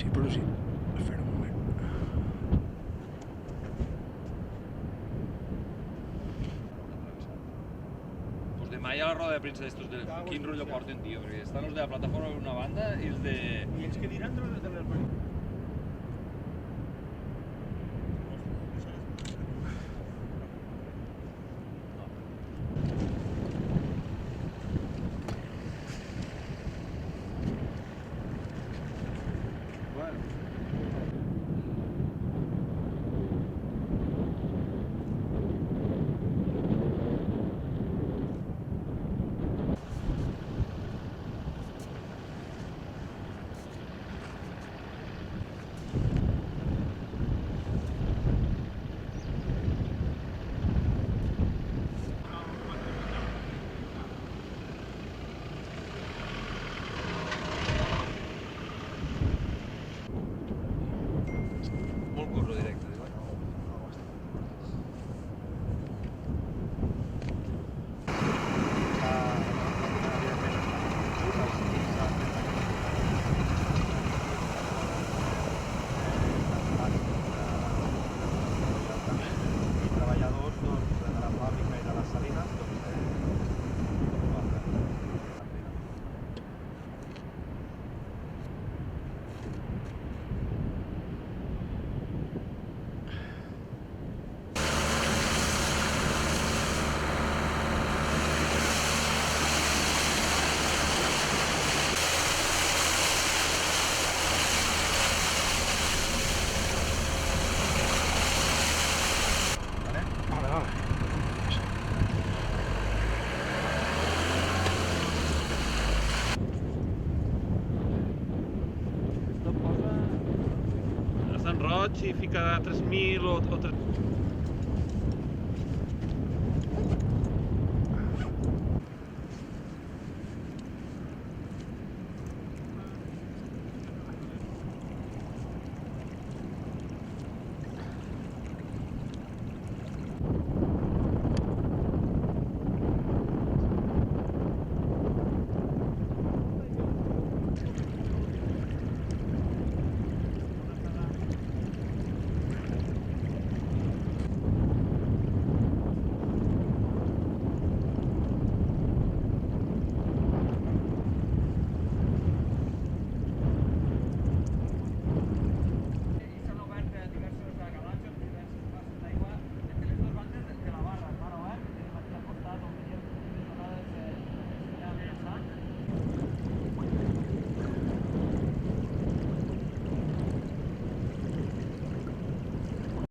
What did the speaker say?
Sí, però sí. Espera un moment. Pues demà hi ha la roda de premsa d'estos de... Quin rotllo porten, tio, perquè estan els de la plataforma per una banda i els de... I ells què diran de les manifestacions? Molt curro directe, diu. Treballadors de la fàbrica i de les salines Vale, vale. A Sant Roig i fica 3.000 o 3...